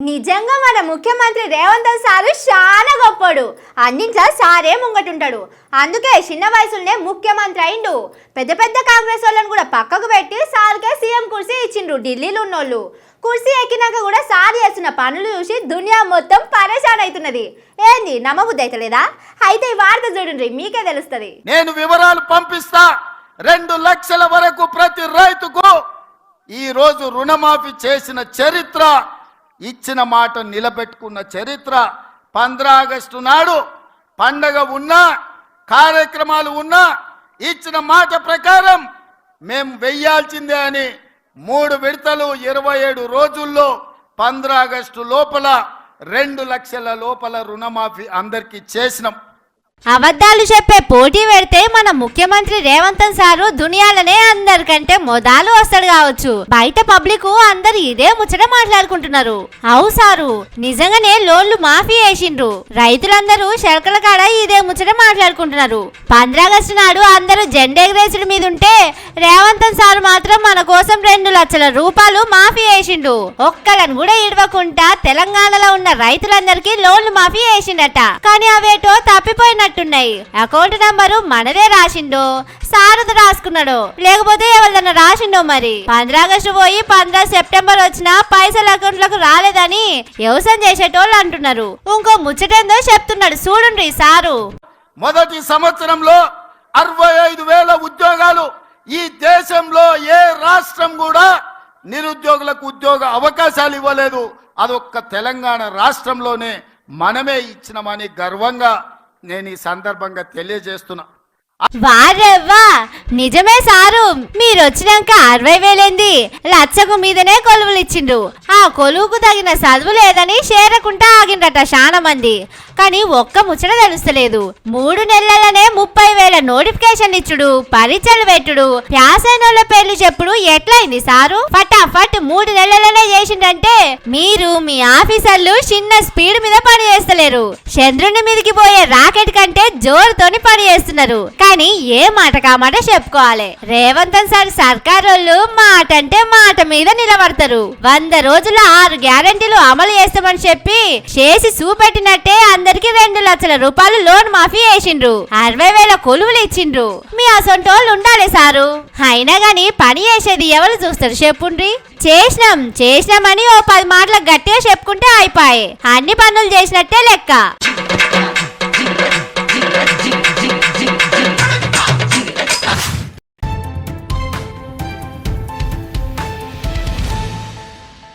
నిజంగా మన ముఖ్యమంత్రి రేవంత్ సారు చాలా గొప్పడు. అన్నింట్లో సారే ముంగటుంటాడు. అందుకే చిన్న వయసులోనే ముఖ్యమంత్రి అయిండు. పెద్ద పెద్ద కాంగ్రెస్ వాళ్ళని కూడా పక్కకు పెట్టి సార్కే సీఎం కుర్సీ ఇచ్చిండ్రు ఢిల్లీలో ఉన్నోళ్ళు. కుర్సీ ఎక్కినాక కూడా సార్ చేస్తున్న పనులు చూసి దునియా మొత్తం పరేషాన్ అవుతున్నది. ఏంది నమ్మబుద్ధి అయితలేదా? అయితే ఈ వార్త చూడండి, మీకే తెలుస్తుంది. నేను వివరాలు పంపిస్తా. 2 లక్షల వరకు ప్రతి రైతుకు ఈ రోజు రుణమాఫీ చేసిన చరిత్ర, ఇచ్చిన మాట నిలబెట్టుకున్న చరిత్ర. 15 ఆగస్టు నాడు పండగ ఉన్నా, కార్యక్రమాలు ఉన్నా ఇచ్చిన మాట ప్రకారం మేము వెయ్యాల్సిందే అని 3 విడతలు 27 రోజుల్లో 15 ఆగస్టు లోపల 2 లక్షల లోపల రుణమాఫీ అందరికీ చేసినాం. అబద్ధాలు చెప్పే పోటీ పెడితే మన ముఖ్యమంత్రి రేవంత్ సారు దునియాలనే అందరికంటే మొదలు వస్తాడు కావచ్చు. బయట పబ్లిక్ అందరు ఇదే ముచ్చట మాట్లాడుకుంటున్నారు. అవు సారు నిజంగానే లోన్లు మాఫీ చేసిండ్రు. రైతులందరూ శరకల కాడ ఇదే ముచ్చట మాట్లాడుకుంటున్నారు. 15 ఆగస్టు నాడు అందరూ జెండా ఎగరేసుడు మీద ఉంటే రేవంత్ సారు మాత్రం మన కోసం 2 లక్షల రూపాయలు మాఫీ చేసిండు. ఒక్కలను కూడా ఇడవకుండా తెలంగాణలో ఉన్న రైతులందరికీ లోన్లు మాఫీ చేసిండట. కానీ అవేటో తప్పిపోయిన అకౌంట్ నంబరు మనదే రాసిండో, సారథ రాసుకున్నాడు, లేకపోతే ఎవరిదన్నా రాసిండో. మరి 15 ఆగస్టు పోయి 15 సెప్టెంబర్ వచ్చినా పైసలు అకౌంట్లకు రాలేదని వ్యవసాయం చేసేటోళ్ళు అంటున్నారు. ఇంకో ముచ్చటేందో చెప్తున్నాడు చూడండి సారు. మొదటి సంవత్సరంలో 65,000 ఉద్యోగాలు. ఈ దేశంలో ఏ రాష్ట్రం కూడా నిరుద్యోగులకు ఉద్యోగ అవకాశాలు ఇవ్వలేదు. అదొక్క తెలంగాణ రాష్ట్రంలోనే మనమే ఇచ్చినామని గర్వంగా నేను ఈ సందర్భంగా తెలియజేస్తున్నా. వారెవ్వా నిజమే సారు, మీరు వచ్చినాక 60,000 లక్షకు మీదనే కొలువులు ఇచ్చిండ్రు. ఆ కొలువుకు తగిన చదువు లేదని చేరకుండా ఆగిండ్రట చాలా మంది. కానీ ఒక్క ముచ్చట తెలుస్తలేదు. 3 నెలలనే 30,000 నోటిఫికేషన్ ఇచ్చుడు, పరీక్షలు పెట్టుడు, ప్యాసైనోళ్ళ పేర్లు చెప్పుడు ఎట్లయింది సారు? ఫటాఫట్ 3 నెలలనే చేసిండంటే మీరు మీ ఆఫీసర్లు చిన్న స్పీడ్ మీద పని చేస్తలేరు. చంద్రుని మీదకి పోయే రాకెట్ కంటే జోరుతోని పని చేస్తున్నారు. కానీ ఏ మాట కామాట చెప్పుకోవాలి. రేవంత్ సార్ సర్కారోళ్ళు మాట అంటే మాట మీద నిలబడతారు. 100 రోజుల్లో 6 గ్యారెంటీలు అమలు చేస్తామని చెప్పి చేసి చూపెట్టినట్టే అందరికి 2 లక్షల రూపాయలు లోన్ మాఫీ చేసిండ్రు. 60,000 కొలువులు ఇచ్చిండ్రు. మీ అసొంటోళ్ళు ఉండాలి సారు. అయినా గాని పని చేసేది ఎవరు చూస్తారు చెప్పుండ్రి. చేసినామని ఓ 10 మాటలు గట్టిగా చెప్పుకుంటే అయిపోయి అన్ని పనులు చేసినట్టే లెక్క.